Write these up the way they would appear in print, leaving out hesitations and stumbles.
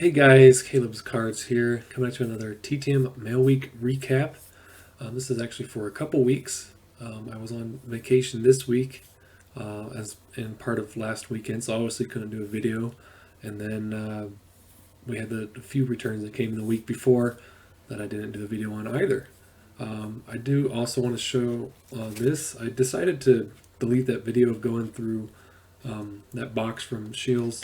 Hey guys, Caleb's Cards here, coming at you another TTM Mail Week recap. This is actually for a couple weeks. I was on vacation this week, as in part of last weekend, so obviously couldn't do a video. And then we had the few returns that came the week before that I didn't do a video on either. I do also want to show this. I decided to delete that video of going through that box from Shields.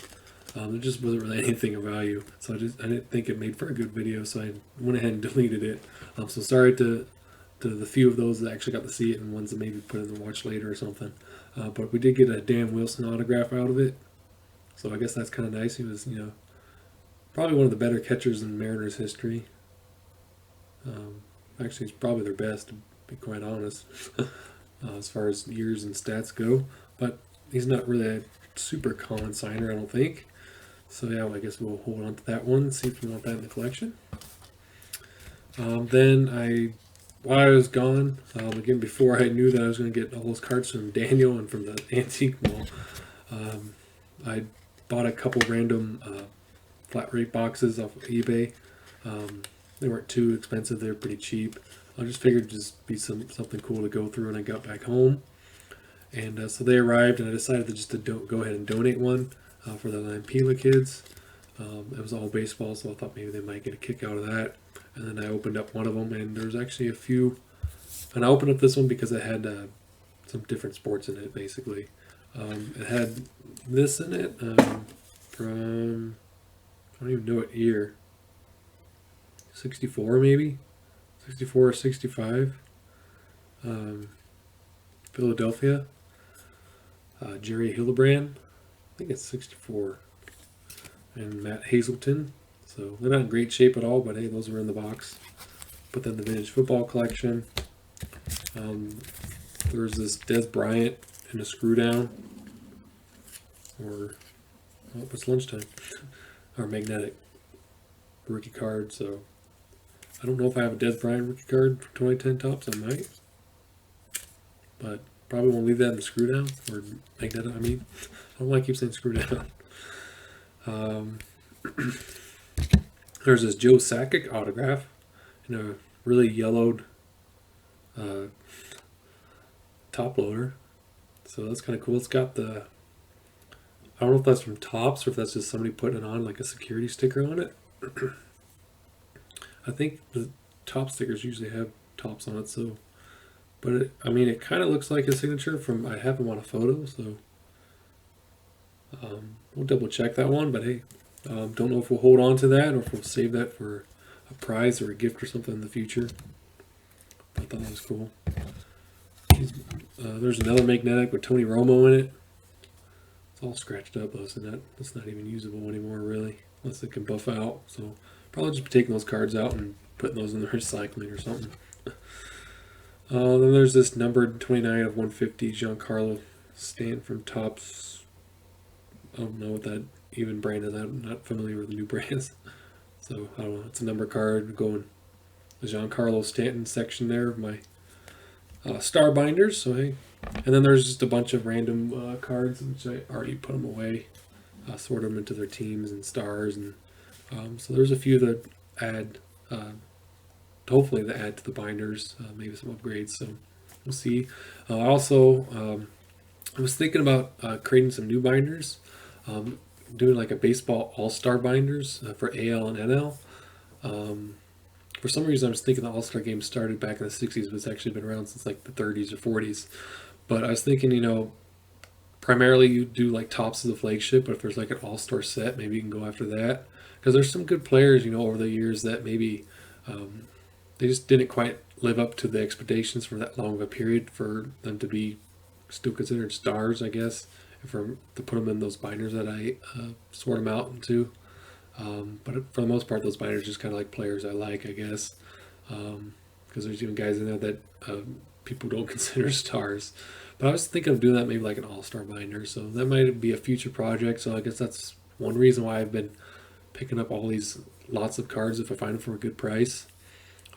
There just wasn't really anything of value, so I didn't think it made for a good video, so I went ahead and deleted it. So sorry to the few of those that actually got to see it and ones that maybe put in the watch later or something. But we did get a Dan Wilson autograph out of it, so I guess that's kind of nice. He was, probably one of the better catchers in Mariners history. Actually, he's probably their best, to be quite honest, as far as years and stats go. But he's not really a super common signer, I don't think. So yeah, I guess we'll hold on to that one, see if we want that in the collection. While I was gone, again, before I knew that I was going to get all those cards from Daniel and from the antique mall, I bought a couple random flat rate boxes off of eBay. They weren't too expensive, they were pretty cheap. I just figured it'd just be something cool to go through when I got back home. And so they arrived, and I decided to go ahead and donate one for the Lampila kids. It was all baseball, so I thought maybe they might get a kick out of that. And then I opened up one of them, and there's actually a few. And I opened up this one because it had some different sports in it, basically. It had this in it from, I don't even know what year. 64 maybe? 64 or 65. Philadelphia. Jerry Hildebrand, I think it's 64, and Matt Hazelton. So they're not in great shape at all, but hey, those were in the box. But then the vintage football collection. There's this Des Bryant in a screw down, or it's lunchtime, or magnetic rookie card. So I don't know if I have a Des Bryant rookie card for 2010 Topps. I might, but probably won't leave that in the screw down, or magnetic. I mean, I don't like keep saying screw down. There's this Joe Sakic autograph in a really yellowed top loader. So that's kind of cool. It's got I don't know if that's from Topps or if that's just somebody putting it on like a security sticker on it. I think the top stickers usually have Topps on it, so. But it kind of looks like his signature I have him on a photo, so we'll double check that one. But hey, don't know if we'll hold on to that or if we'll save that for a prize or a gift or something in the future. I thought that was cool. There's another magnetic with Tony Romo in it. It's all scratched up though, so that's not even usable anymore really, unless it can buff out. So probably just be taking those cards out and putting those in the recycling or something. Then there's this numbered 29 of 150 Giancarlo Stanton from Topps. I don't know what that even brand is. I'm not familiar with the new brands. So I don't know. It's a number card going the Giancarlo Stanton section there of my star binders. So hey, and then there's just a bunch of random cards which I already put them away, sort them into their teams and stars, and so there's a few that add. Hopefully they add to the binders, maybe some upgrades, so we'll see. Also, I was thinking about creating some new binders, doing like a baseball all-star binders for AL and NL. For some reason I was thinking the all-star game started back in the 60s, but it's actually been around since like the 30s or 40s. But I was thinking, primarily you do like Topps as a flagship, but if there's like an all-star set, maybe you can go after that. Because there's some good players, over the years that maybe they just didn't quite live up to the expectations for that long of a period for them to be still considered stars, I guess, and to put them in those binders that I sort them out into. But for the most part, those binders are just kind of like players I like, I guess, because there's even guys in there that people don't consider stars. But I was thinking of doing that maybe like an all-star binder, so that might be a future project. So I guess that's one reason why I've been picking up all these lots of cards if I find them for a good price.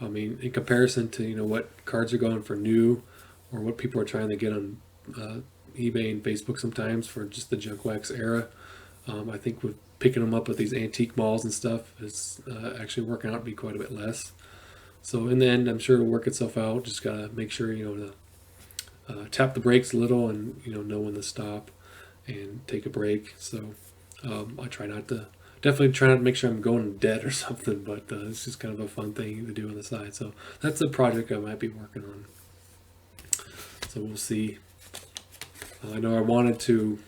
I mean, in comparison to what cards are going for new, or what people are trying to get on eBay and Facebook sometimes for just the junk wax era, I think with picking them up at these antique malls and stuff, it's actually working out to be quite a bit less. So in the end, I'm sure it'll work itself out. Just gotta make sure, you know, to tap the brakes a little and, you know when to stop and take a break. So I try not to, definitely try not to make sure I'm going in debt or something, but it's just kind of a fun thing to do on the side. So that's a project I might be working on. So we'll see. I know I wanted to,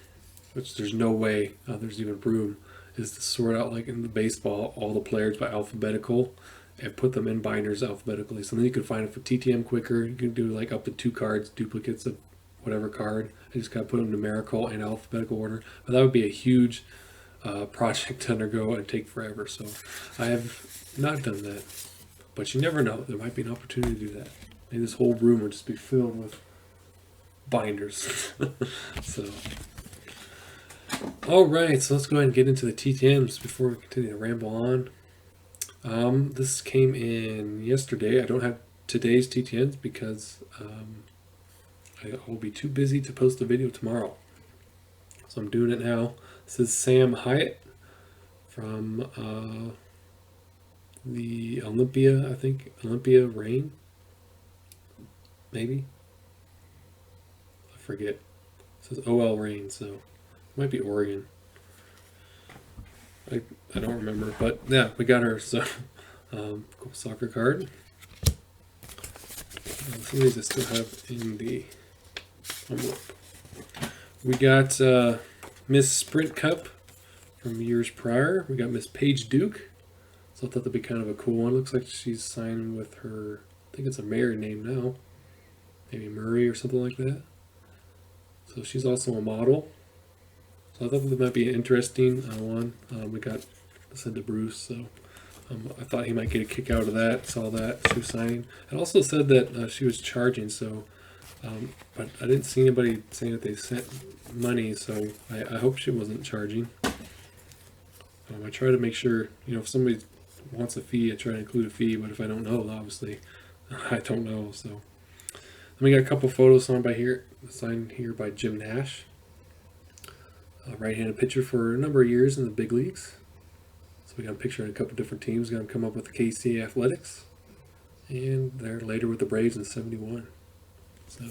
which there's no way there's even room, is to sort out, like in the baseball, all the players by alphabetical and put them in binders alphabetically. So then you can find it for TTM quicker. You can do like up to 2 cards, duplicates of whatever card. I just gotta put them numerical and alphabetical order. But that would be a huge project to undergo and take forever. So I have not done that. But you never know. There might be an opportunity to do that. Maybe this whole room would just be filled with binders. So, all right. So let's go ahead and get into the TTMs before we continue to ramble on. This came in yesterday. I don't have today's TTMs because I will be too busy to post a video tomorrow. So I'm doing it now. This is Sam Hyatt from the Olympia, I think. Olympia Rain? Maybe? I forget. It says OL Rain, so it might be Oregon. I don't remember, but yeah, we got her. So cool soccer card. Some of these I still have in the envelope. We got Miss Sprint Cup from years prior. We got Miss Paige Duke. So I thought that'd be kind of a cool one. Looks like she's signed with her, I think it's a married name now. Maybe Murray or something like that. So she's also a model. So I thought that might be an interesting one. We got sent to Bruce, so I thought he might get a kick out of that. Saw that she was signing. It also said that she was charging, so but I didn't see anybody saying that they sent money, so I hope she wasn't charging. I try to make sure, you know, if somebody wants a fee, I try to include a fee, but if I don't know, obviously, I don't know. So then we got a couple photos signed here by Jim Nash. Right-handed pitcher for a number of years in the big leagues. So we got a picture of a couple different teams. Got him come up with the KC Athletics, and they're later with the Braves in '71. So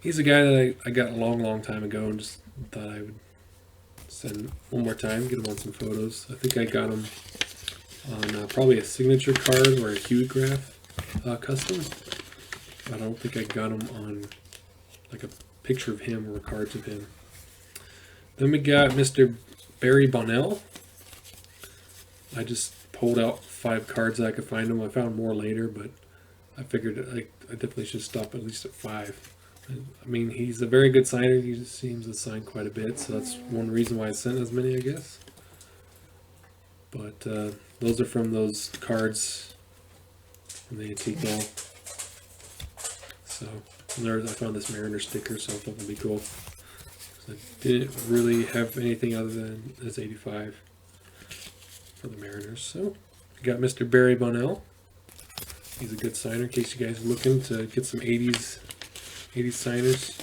he's a guy that I got a long time ago, and just thought I would send one more time, get him on some photos. I think I got him on probably a signature card or a Hughograph custom. I don't think I got him on like a picture of him or cards of him. Then we got Mr. Barry Bonnell. I just pulled out 5 cards that I could find him. I found more later, but I figured I definitely should stop at least at 5. I mean, he's a very good signer. He just seems to sign quite a bit, so that's one reason why I sent as many, I guess. But those are from those cards from the antique mall. So there, I found this Mariner sticker, so I thought that'd be cool. I didn't really have anything other than this 85 for the Mariners. So we got Mr. Barry Bonnell. He's a good signer in case you guys are looking to get some 80s signers,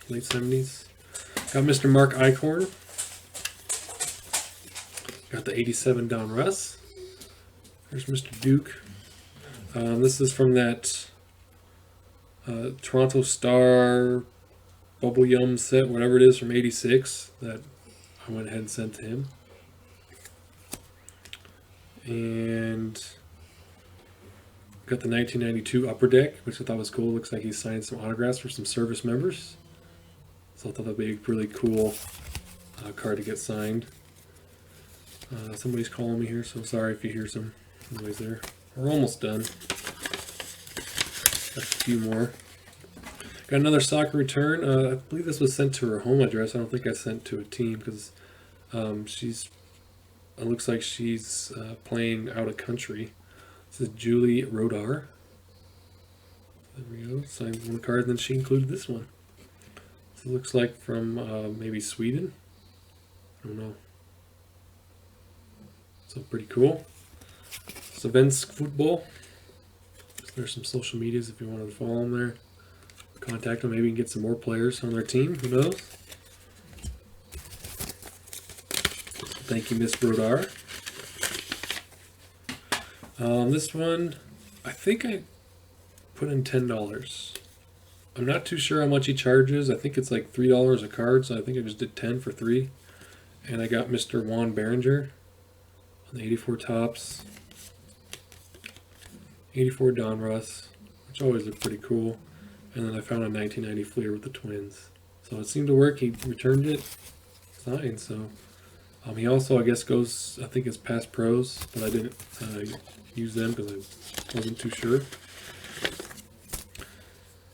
late 70s. Got Mr. Mark Eichhorn. Got the 87 Don Russ. There's Mr. Duke. This is from that Toronto Star Bubble Yum set, whatever it is, from '86 that I went ahead and sent to him. And got the 1992 Upper Deck, which I thought was cool. Looks like he signed some autographs for some service members. So I thought that'd be a really cool card to get signed. Somebody's calling me here, so sorry if you hear some noise there. We're almost done. Got a few more. Got another soccer return. I believe this was sent to her home address. I don't think I sent to a team because it looks like she's playing out of country. This is Julie Rodar. There we go. Signed one of the cards, and then she included this one. So it looks like from maybe Sweden. I don't know. So pretty cool. Svensk Football. There's some social medias if you wanted to follow them there. Contact them. Maybe you can get some more players on their team. Who knows? Thank you, Miss Brodar. This one, I think I put in $10. I'm not too sure how much he charges. I think it's like $3 a card, so I think I just did 10 for 3. And I got Mr. Juan Berenger on the 84 tops. 84 Donruss, which always looked pretty cool. And then I found a 1990 Fleer with the Twins. So it seemed to work. He returned it fine. So he also, I guess, goes, I think it's past pros, but I didn't use them because I wasn't too sure.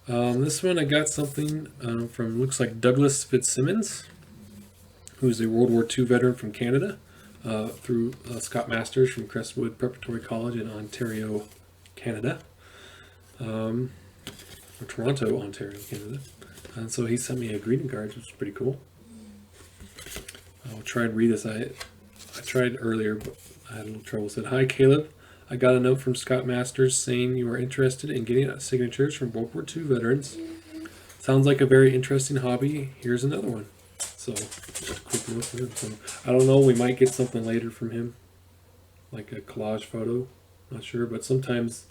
This one I got something from, looks like Douglas Fitzsimmons, who's a World War II veteran from Canada, through Scott Masters from Crestwood Preparatory College in Ontario, Canada. Or Toronto, Ontario, Canada. And so he sent me a greeting card, which is pretty cool. I'll try and read this. I tried earlier, but I had a little trouble. It said, "Hi, Caleb. I got a note from Scott Masters saying you are interested in getting signatures from World War II veterans. Sounds like a very interesting hobby. Here's another one." So, quick note for him. So, I don't know. We might get something later from him, like a collage photo. Not sure, but sometimes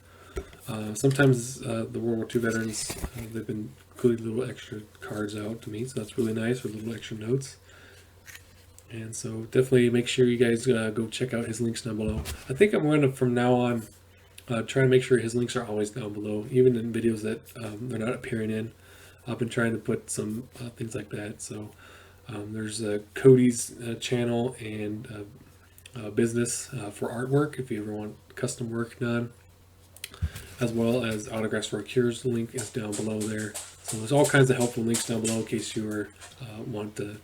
the World War II veterans, they've been including little extra cards out to me, so that's really nice, with little extra notes. And so definitely make sure you guys go check out his links down below. I think I'm going to, from now on, try to make sure his links are always down below, even in videos that they're not appearing in. I've been trying to put some things like that. So there's Cody's channel and business for artwork, if you ever want custom work done, as well as Autographs for a Cures. The link is down below there. So there's all kinds of helpful links down below in case you are, want to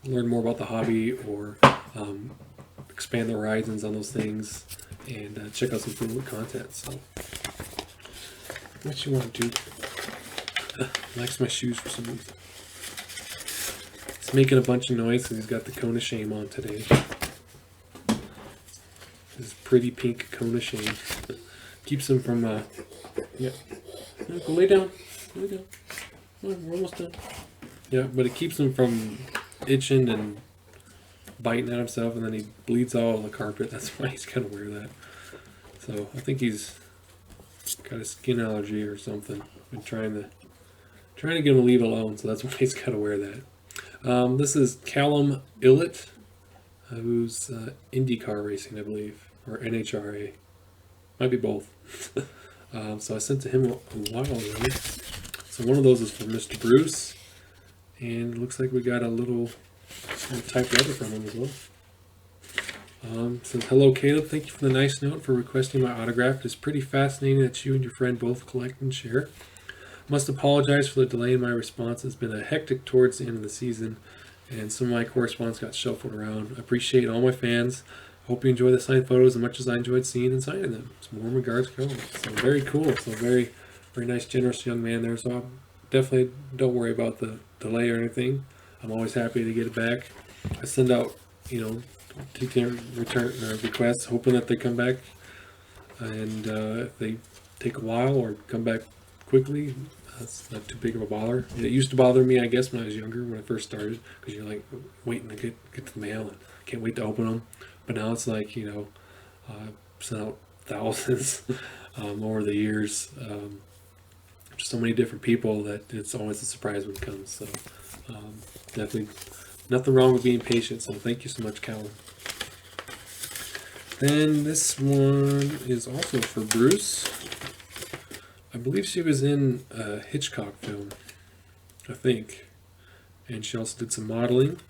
learn more about the hobby or expand the horizons on those things, and check out some cool content. So what you want to do? Likes my shoes for some reason. It's making a bunch of noise because he's got the cone of shame on today. This pretty pink cone of shame keeps him from yeah. Go lay down. Lay down. Come on, we're almost done. Yeah, but it keeps him from itching and biting at himself, and then he bleeds all over the carpet. That's why he's gotta wear that. So I think he's got a skin allergy or something. Been trying to get him to leave alone, so that's why he's gotta wear that. This is Callum Illett, who's IndyCar racing, I believe, or NHRA. Might be both. So I sent to him a while ago. So one of those is from Mr. Bruce. And it looks like we got a little typed letter from him as well. It says, "Hello, Caleb. Thank you for the nice note for requesting my autograph. It is pretty fascinating that you and your friend both collect and share. Must apologize for the delay in my response. It's been a hectic towards the end of the season, and some of my correspondence got shuffled around. I appreciate all my fans. I hope you enjoy the signed photos as much as I enjoyed seeing and signing them. Some warm regards, Caleb." So very cool. So very, very nice, generous young man there. So definitely don't worry about the delay or anything. I'm always happy to get it back. I send out, TTM return requests, hoping that they come back, and if they take a while or come back quickly, that's not too big of a bother. It used to bother me, I guess, when I was younger, when I first started, because you're like waiting to get the mail and can't wait to open them. But now it's like, I've sent out thousands over the years. Just so many different people that it's always a surprise when it comes. So definitely nothing wrong with being patient. So thank you so much, Callum. Then this one is also for Bruce. I believe she was in a Hitchcock film, I think, and she also did some modeling.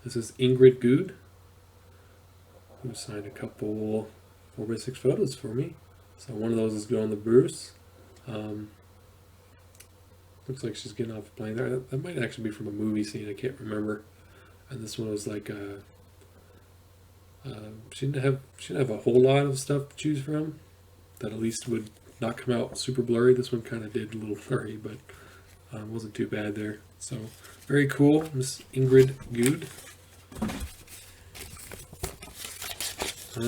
This is Ingrid Good, who signed a couple 4x6 photos for me. So one of those is going to Bruce. Looks like she's getting off a plane there. That might actually be from a movie scene. I can't remember. And this one was like she didn't have a whole lot of stuff to choose from that at least would not come out super blurry. This one kind of did a little blurry, but wasn't too bad there. So very cool, Miss Ingrid Good. I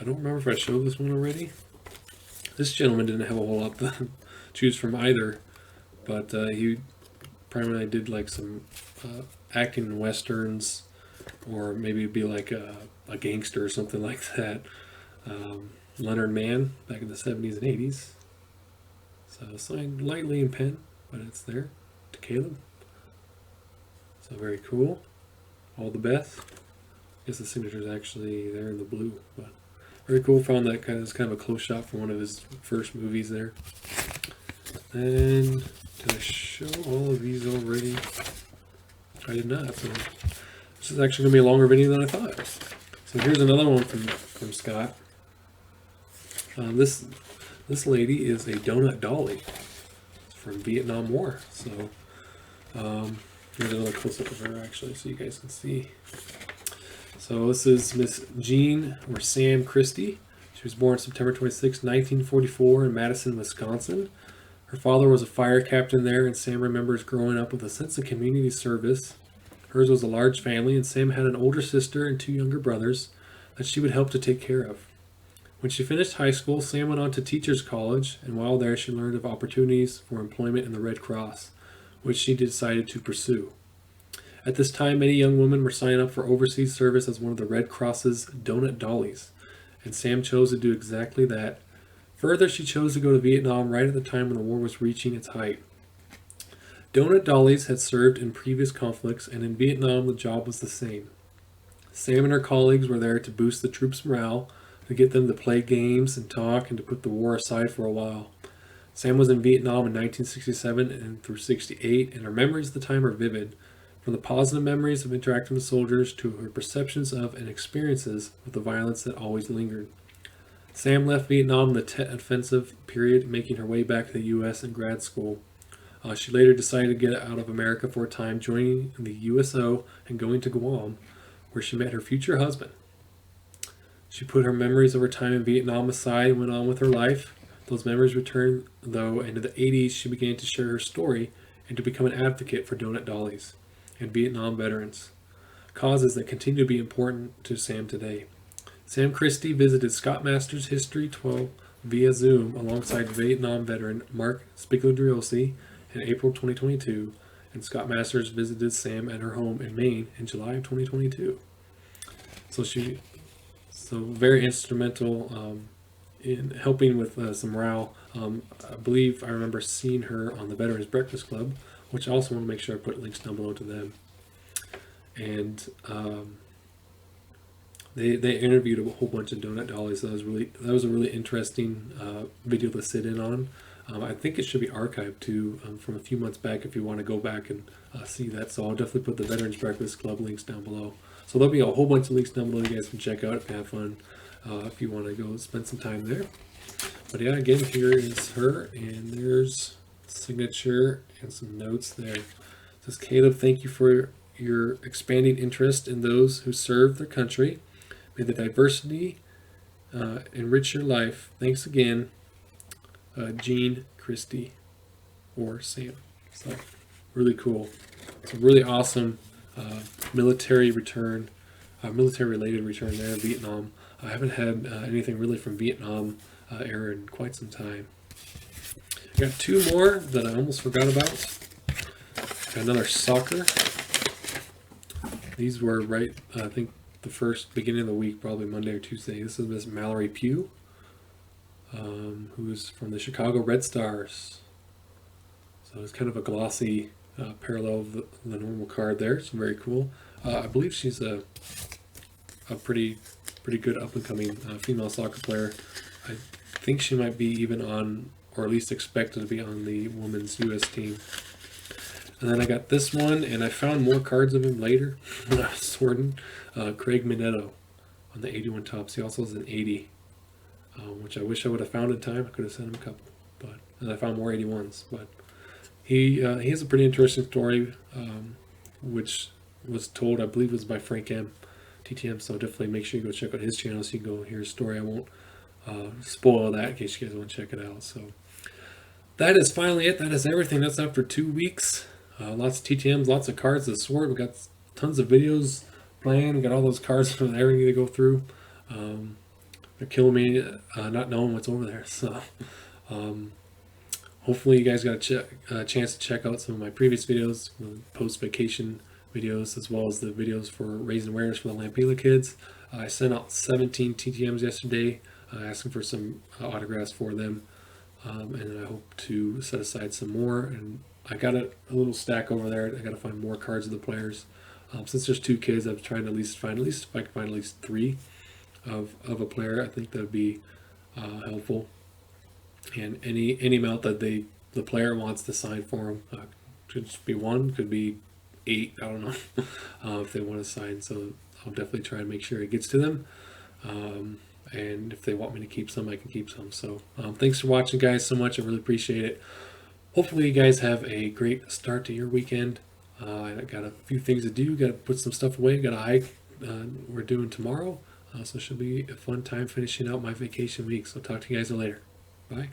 don't remember if I showed this one already. This gentleman didn't have a whole lot to choose from either, but he primarily did like some acting in westerns, or maybe it'd be like a gangster or something like that. Leonard Mann back in the 70s and 80s. So signed lightly in pen, but it's there to Caleb. So very cool. All the best. I guess the signature is actually there in the blue, but very cool. Found that it's kind of a close shot from one of his first movies there. And did I show all of these already? I did not. So this is actually going to be a longer video than I thought. So here's another one from Scott. This lady is a donut dolly from Vietnam War. So here's another close-up of her actually, so you guys can see. So this is Miss Jean or Sam Christie. She was born September 26, 1944 in Madison, Wisconsin. Her father was a fire captain there, and Sam remembers growing up with a sense of community service. Hers was a large family, and Sam had an older sister and 2 younger brothers that she would help to take care of. When she finished high school, Sam went on to Teachers College, and while there she learned of opportunities for employment in the Red Cross, which she decided to pursue. At this time, many young women were signing up for overseas service as one of the Red Cross's donut dollies, and Sam chose to do exactly that. Further, she chose to go to Vietnam right at the time when the war was reaching its height. Donut dollies had served in previous conflicts, and in Vietnam the job was the same. Sam and her colleagues were there to boost the troops' morale, to get them to play games and talk, and to put the war aside for a while. Sam was in Vietnam in 1967 and through 68, and her memories of the time are vivid, from the positive memories of interacting with soldiers to her perceptions of and experiences with the violence that always lingered. Sam left Vietnam in the Tet Offensive period, making her way back to the U.S. in grad school. She later decided to get out of America for a time, joining the USO and going to Guam, where she met her future husband. She put her memories of her time in Vietnam aside and went on with her life. Those memories returned, though, and in the 80s she began to share her story and to become an advocate for donut dollies and Vietnam veterans, causes that continue to be important to Sam today. Sam Christie visited Scott Masters History 12 via Zoom alongside Vietnam veteran Mark Spigliosi in April 2022, and Scott Masters visited Sam at her home in Maine in July of 2022. So very instrumental in helping with some morale. I believe I remember seeing her on the Veterans Breakfast Club, which I also want to make sure I put links down below to them. And they interviewed a whole bunch of donut dollies. So that was a really interesting video to sit in on. I think it should be archived too from a few months back if you want to go back and see that. So I'll definitely put the Veterans Breakfast Club links down below. So there'll be a whole bunch of links down below you guys can check out if you have fun, if you want to go spend some time there. But yeah, again, here is her, and there's signature and some notes there. It says, Caleb, thank you for your expanding interest in those who serve their country. May the diversity enrich your life. Thanks again, Jean Christie or Sam. So really cool. It's a really awesome military-related return there in Vietnam. I haven't had anything really from Vietnam era in quite some time. I got 2 more that I almost forgot about. Got another soccer. These were I think the first beginning of the week, probably Monday or Tuesday. This is Miss Mallory Pugh, who's from the Chicago Red Stars. So it's kind of a glossy parallel of the normal card there. So very cool. I believe she's a pretty good up-and-coming female soccer player. I think she might be even on, or at least expected to be on, the women's U.S. team. And then I got this one, and I found more cards of him later when I was sorting. Craig Minetto on the 81 Topps. He also has an 80, which I wish I would have found in time. I could have sent him a couple, and I found more 81s. But he has a pretty interesting story, which was told, I believe, was by Frank M. TTM. So definitely make sure you go check out his channel so you can go hear his story. I won't spoil that in case you guys want to check it out. So that is finally it. That is everything. That's after 2 weeks. Lots of TTMs, lots of cards to sort. We got tons of videos planned. We got all those cards from there we need to go through. They're killing me not knowing what's over there. So hopefully you guys got a chance to check out some of my previous videos, post-vacation videos, as well as the videos for raising awareness for the Lampila kids. I sent out 17 TTMs yesterday, asking for some autographs for them, and I hope to set aside some more. And I got a little stack over there. I got to find more cards of the players. Since there's 2 kids, I'm trying to at least find if I can find at least 3 of a player. I think that would be helpful. And any amount that the player wants to sign for them, could just be 1, could be 8. I don't know if they want to sign. So I'll definitely try and make sure it gets to them. And if they want me to keep some, I can keep some. So thanks for watching, guys, so much. I really appreciate it. Hopefully you guys have a great start to your weekend. I got a few things to do. Got to put some stuff away. Got a hike we're doing tomorrow. So it should be a fun time finishing out my vacation week. So talk to you guys later. Bye.